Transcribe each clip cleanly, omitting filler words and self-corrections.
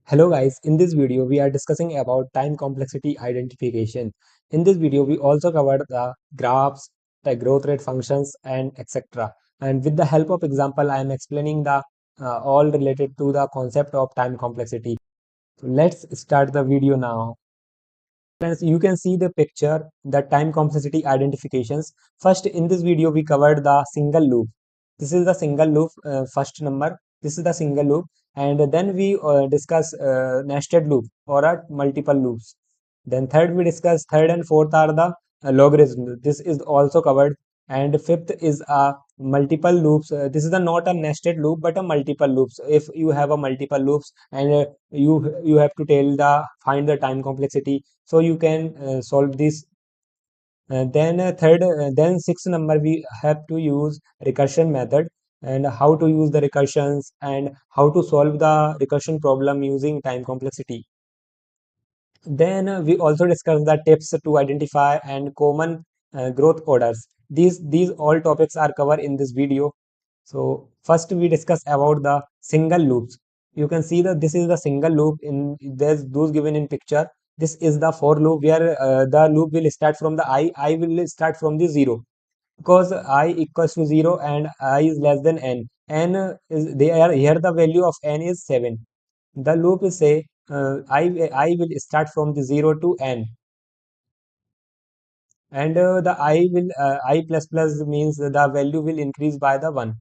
Hello guys, in this video we are discussing about time complexity identification. In this video we also covered the graphs, the growth rate functions and etc. And with the help of example I am explaining the all related to the concept of time complexity. So let's start the video now. Friends, you can see the picture, the time complexity identifications. First, in this video, we covered the single loop. This is the single loop, first number. This is the single loop. And then we discuss nested loop or multiple loops. Then third, we discuss third and fourth are the logarithm. This is also covered. And fifth is multiple loops. This is not a nested loop, but a multiple loops. If you have a multiple loops and you have to tell the find the time complexity, so you can solve this. Then sixth number we have to use recursion method and how to use the recursions and how to solve the recursion problem using time complexity. Then we also discuss the tips to identify and common growth orders. These all topics are covered in this video. So first we discuss about the single loops. You can see that this is the single loop in there's those given in picture. This is the for loop where the loop will start from the I will start from the 0 because I equals to 0 and I is less than n. Is they are here the value of n is 7. The loop is say I will start from the 0 to n, and the I plus plus means the value will increase by the 1.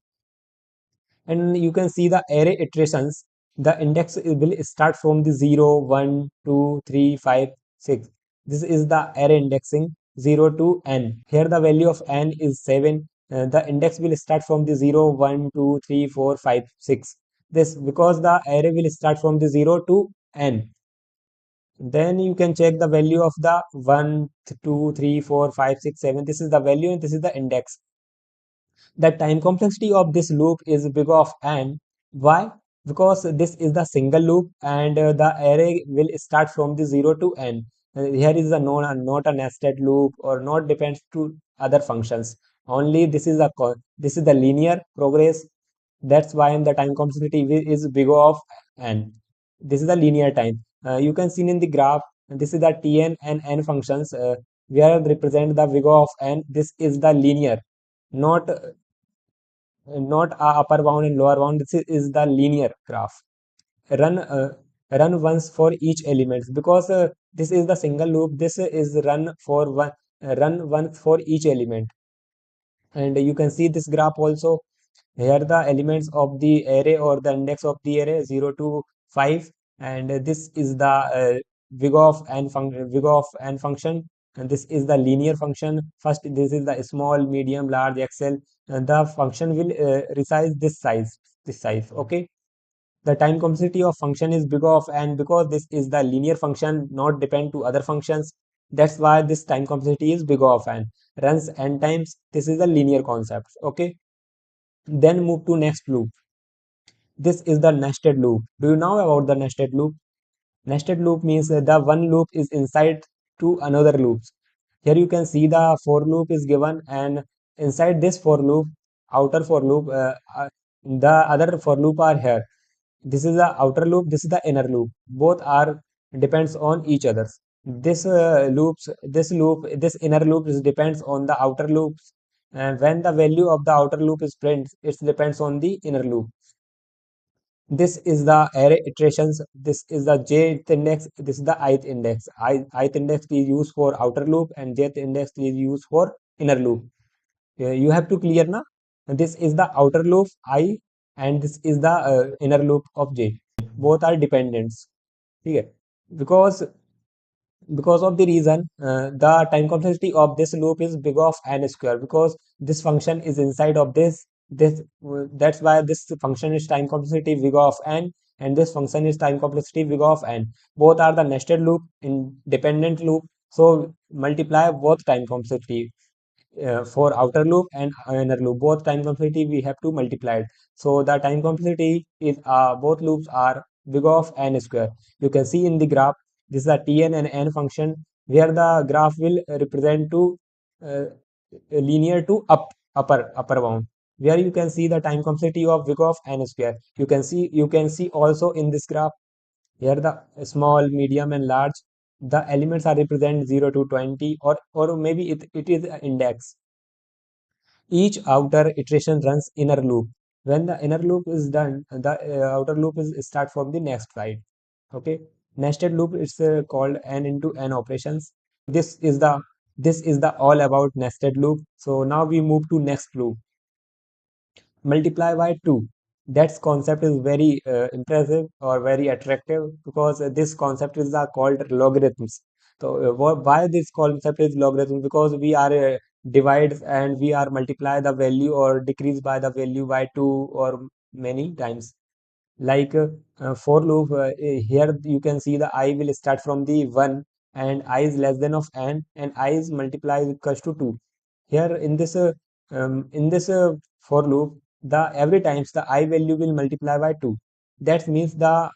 And you can see the array iterations. The index will start from the 0 1 2 3 5 6. This is the array indexing 0 to n. Here the value of n is 7. The index will start from the 0 1 2 3 4 5 6. This because the array will start from the 0 to n. Then you can check the value of the 1 2 3 4 5 6 7. This is the value and this is the index. The time complexity of this loop is big of n. Why? Because this is the single loop and the array will start from the 0 to n. Here is a not a nested loop or not depends to other functions. Only this is the linear progress. That's why the time complexity is big of n. This is the linear time. You can see in the graph. This is the tn and n functions. Where represent the big of n. This is the linear, not upper bound and lower bound. This is the linear graph. Run run once for each element because this is the single loop. This is run once for each element, and you can see this graph also. Here the elements of the array or the index of the array 0 to 5, and this is the big of n function, and this is the linear function. First, this is the small, medium, large, XL, and the function will resize this size. Okay, the time complexity of function is big of n because this is the linear function, not depend to other functions. That's why this time complexity is big of n. Runs n times. This is the linear concept. Okay, then move to next loop. This is the nested loop. Do you know about the nested loop? Nested loop means the one loop is inside to another loops. Here you can see the for loop is given, and inside this for loop, outer for loop, the other for loop are here. This is the outer loop, this is the inner loop. Both are depends on each other. This inner loop is depends on the outer loops, and when the value of the outer loop is print, it depends on the inner loop. This is the array iterations. This is the jth index. This is the ith index. Ith index is used for outer loop and jth index is used for inner loop. You have to clear na. This is the outer loop I and this is the inner loop of j. Both are dependents. Okay. Because because of the reason the time complexity of this loop is big of n square because this function is inside of this that's why this function is time complexity big of n, and this function is time complexity big of n. Both are the nested loop in dependent loop, so multiply both time complexity for outer loop and inner loop. Both time complexity we have to multiply it. So the time complexity is both loops are big of n square. You can see in the graph. This is a tn and n function where the graph will represent to uh, linear to upper bound, where you can see the time complexity of big of n square. You can see also in this graph Here the small, medium and large, the elements are represent 0 to 20, or maybe it is a index. Each outer iteration runs inner loop. When the inner loop is done, the outer loop is start from the next side. Okay. Nested loop is called n into n operations. This is the all about nested loop. So now we move to next loop. Multiply by 2. That concept is very impressive or very attractive, because this concept is called logarithms. So why this concept is logarithm? Because we are divide and we are multiply the value or decrease by the value by 2 or many times. Like for loop, here you can see the I will start from the 1, and I is less than of n, and I is multiply is equals to 2. Here in this for loop, the every times the I value will multiply by 2. That means the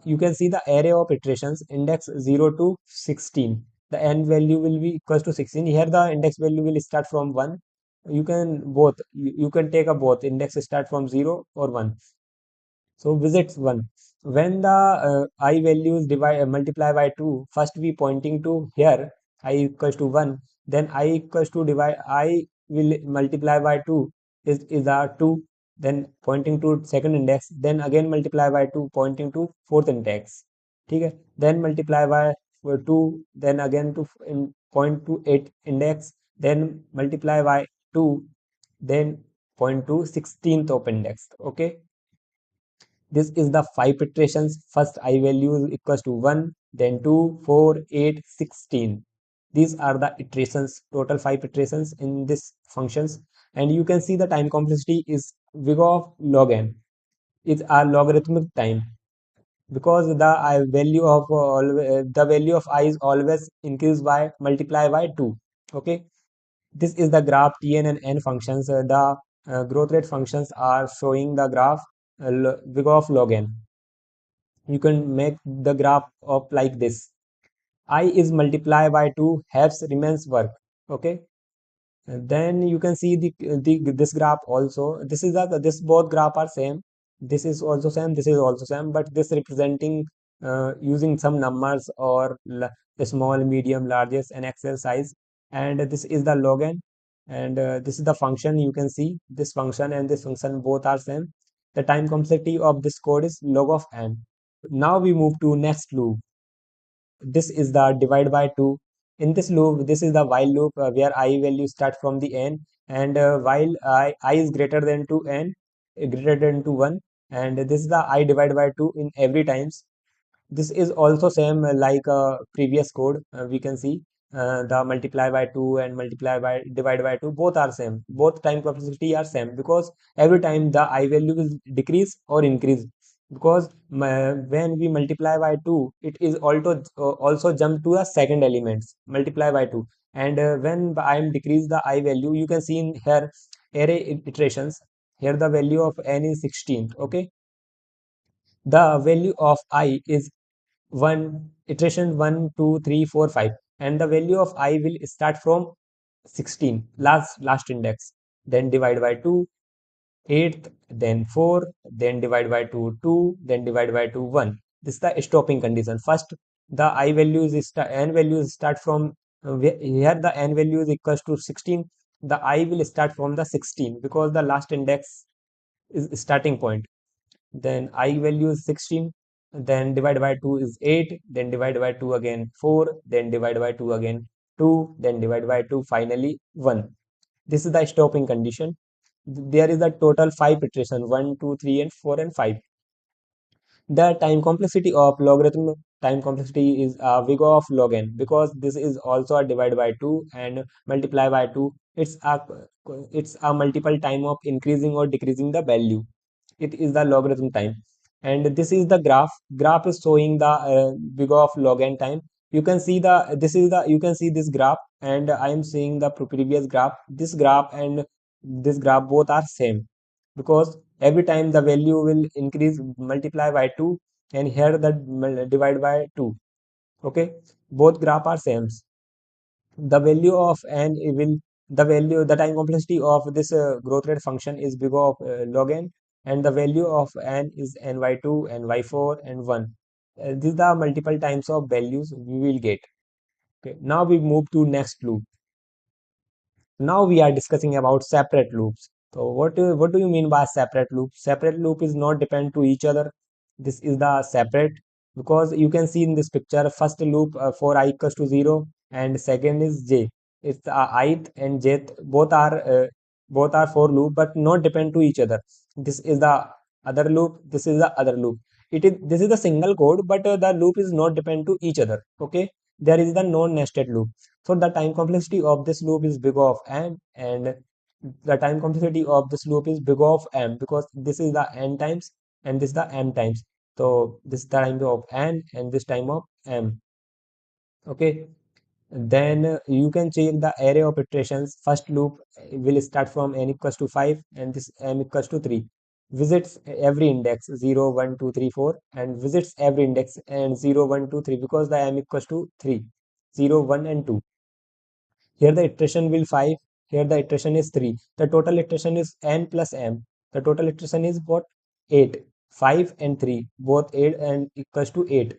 you can see the array of iterations index 0 to 16. The n value will be equals to 16. Here the index value will start from 1. You can both, you can take a both index start from 0 or 1. So visits 1. When the I values divide multiply by 2, first we pointing to here I equals to 1, then I equals to divide I will multiply by 2 is a 2, then pointing to second index, then again multiply by 2 pointing to fourth index. ठीक है, then multiply by 2, then again to point to 8 index, then multiply by 2, then point to 16th of index. Okay. This is the 5 iterations. First I value is equals to 1, then 2, 4, 8, 16. These are the iterations, total 5 iterations in this functions. And you can see the time complexity is big of log n. It's a logarithmic time, because the value of the value of I is always increased by multiply by 2. Okay. This is the graph Tn and n functions. The growth rate functions are showing the graph big of log n. You can make the graph of like this. I is multiplied by 2, halves remains work. Okay. And then you can see the this graph also. This is the this both graph are same. This is also same. This is also same. But this representing using some numbers or small, medium, largest, and XL size. And this is the log n. And this is the function. You can see this function and this function both are same. The time complexity of this code is log of n. Now we move to next loop. This is the divide by 2. In this loop, this is the while loop, where I value start from the n, and while I is greater than to n, greater than to 1, and this is the I divide by 2 in every times. This is also same like previous code. We can see the multiply by 2 and multiply by divide by 2 both are same. Both time complexity are same, because every time the I value will decrease or increase, because when we multiply by 2, it is also jump to the second elements multiply by 2. And when I am decrease the I value, you can see in here array iterations. Here the value of n is 16. Okay. The value of I is 1 iteration 1 2 3 4 5, and the value of I will start from 16, last index, then divide by 2, 8th, then 4, then divide by 2, 2, then divide by 2, 1. This is the stopping condition. First the I values is n values start from here the n value is equals to 16. The I will start from the 16, because the last index is starting point. Then I value is 16, then divide by 2 is 8, then divide by 2 again 4, then divide by 2 again 2, then divide by 2 finally 1. This is the stopping condition. There is a total 5 iteration 1 2 3 and 4 and 5. The time complexity of logarithm time complexity is a big of log n, because this is also a divide by 2 and multiply by 2. It's a multiple time of increasing or decreasing the value. It is the logarithm time. And this is the graph is showing the big of log n time. You can see you can see this graph, and I am seeing the previous graph. This graph and this graph both are same, because every time the value will increase multiply by 2, and here the divide by 2. Okay. Both graph are same. The value of n will the time complexity of this growth rate function is big of log n. and the value of n is ny2, ny4, and 1. These are multiple times of values we will get. Okay, now we move to next loop. Now we are discussing about separate loops. So what do you mean by separate loop? Separate loop is not depend to each other. This is the separate, because you can see in this picture first loop for I equals to 0 and second is j. It's ith and jth both are for loop but not depend to each other. This is the other loop. This is the other loop. This is the single code, but the loop is not depend to each other. Okay, there is the non-nested loop. So the time complexity of this loop is big of n, and the time complexity of this loop is big of m, because this is the n times and this is the m times. So this time of n and this time of m. Okay, then you can check the array of iterations. First loop will start from n equals to 5 and this m equals to 3. Visits every index 0, 1, 2, 3, 4, and visits every index and 0, 1, 2, 3, because the m equals to 3, 0, 1, and 2. Here the iteration will 5. Here the iteration is 3. The total iteration is n plus m. The total iteration is what? 8. 5 and 3. Both 8 and equals to 8.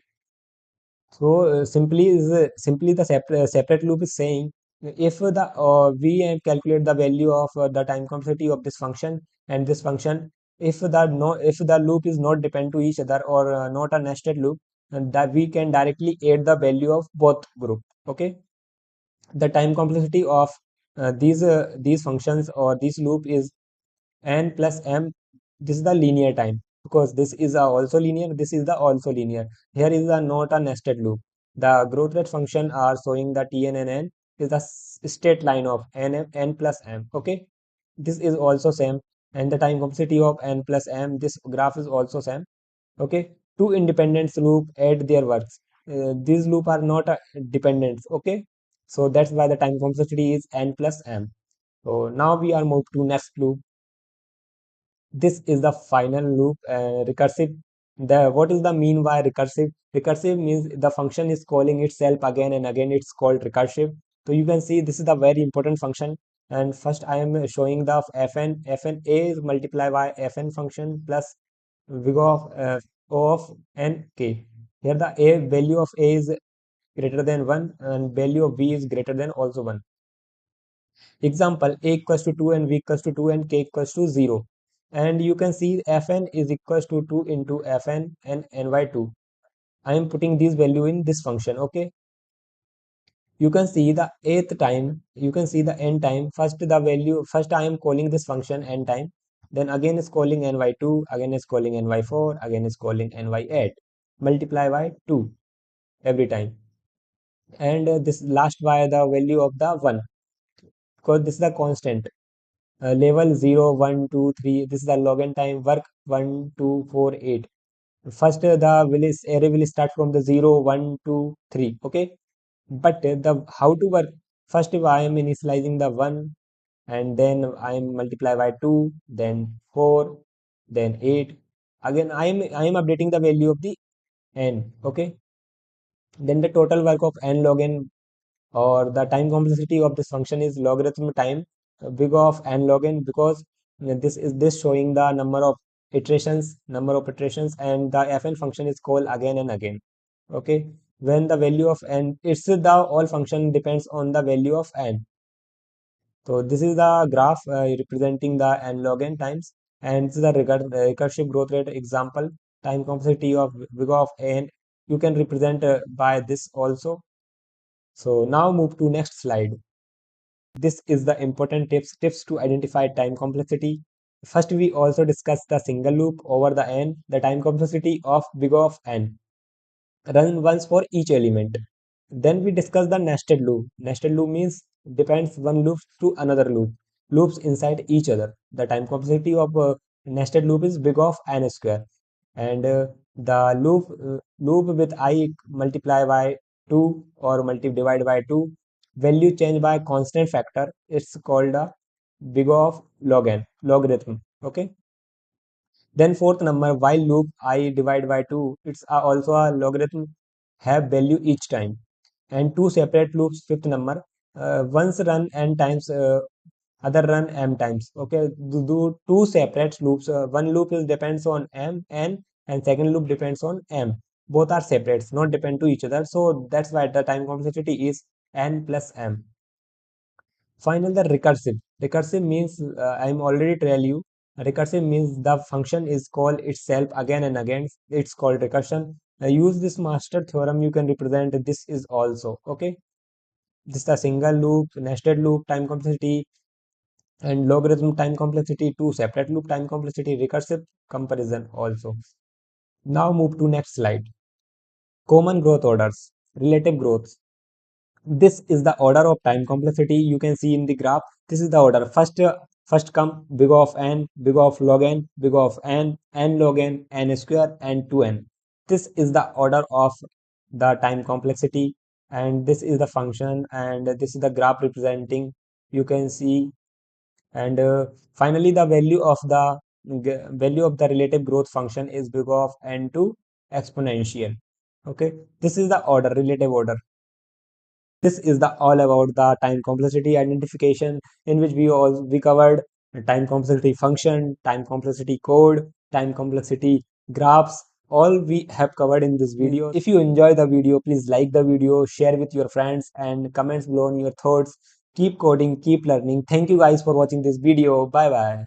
So simply the separate loop is saying if the we calculate the value of the time complexity of this function and this function, if the loop is not depend to each other or not a nested loop, and that we can directly add the value of both group. Okay, the time complexity of these functions or this loop is n plus m. This is the linear time, because this is also linear, this is the also linear. Here is a not a nested loop. The growth rate function are showing the tn and n is the straight line of n plus m. Okay, this is also same, and the time complexity of n plus m, this graph is also same. Okay, two independent loop add their works. These loop are not dependent. Okay, so that's why the time complexity is n plus m. So now we are moved to next loop. This is the final loop. Recursive, the what is the mean by recursive? Recursive means the function is calling itself again and again. It's called recursive. So you can see this is the very important function. And first I am showing the fn a is multiplied by fn function plus big of n k. Here the a value of a is greater than 1 and value of b is greater than also 1. Example, a equals to 2 and b equals to 2 and k equals to 0. And you can see fn is equals to 2 into fn and ny2. I am putting this value in this function. Okay, you can see the eighth time, you can see the n time. First the value, first I am calling this function n time, then again is calling ny2, again is calling ny4, again is calling ny8, multiply by 2 every time, and this last by the value of the 1, because this is the constant. Level 0, 1, 2, 3. This is the login time work 1, 2, 4, 8. First, the array will start from the 0, 1, 2, 3. Okay, but the how to work? First, if I am initializing the 1, and then I am multiply by 2, then 4, then 8. Again, I am updating the value of the n. Okay, then the total work of n log n, or the time complexity of this function is logarithm time big of n log n, because this showing the number of iterations, and the fn function is called again and again. Okay, when the value of n, it's the all function depends on the value of n. So this is the graph representing the n log n times, and this is the recursive growth rate example. Time complexity of big of n you can represent by this also. So now move to next slide. This is the important tips to identify time complexity. First, we also discuss the single loop over the n, the time complexity of big of n, run once for each element. Then we discuss the nested loop. Nested loop means depends one loop to another loop, loops inside each other. The time complexity of nested loop is big of n square, and the loop with I multiply by 2 or divide by 2, value change by constant factor. It's called a big of log n, logarithm. Okay. Then fourth number, while loop I divide by 2, it's also a logarithm, have value each time. And two separate loops, fifth number, once run n times other run m times. Okay, do two separate loops. One loop is depends on m n, and second loop depends on m. Both are separate, not depend to each other. So that's why the time complexity is n plus m. Final, the recursive. Recursive means I'm already tell you. Recursive means the function is called itself again and again. It's called recursion. Use this master theorem. You can represent this is also okay. This is the single loop, nested loop, time complexity, and logarithm time complexity. Two separate loop time complexity, recursive comparison also. Now move to next slide. Common growth orders, relative growth. This is the order of time complexity. You can see in the graph. This is the order. First come big of n, big of log n, big of n log n square, and 2n. This is the order of the time complexity, and this is the function, and this is the graph representing. You can see, and finally the value of the relative growth function is big of n2 exponential. Okay, this is the order, relative order. This is the all about the time complexity identification, in which we covered time complexity function, time complexity code, time complexity graphs. All we have covered in this video. If you enjoy the video, please like the video, share with your friends, and comments below on your thoughts. Keep coding, keep learning. Thank you guys for watching this video. Bye bye.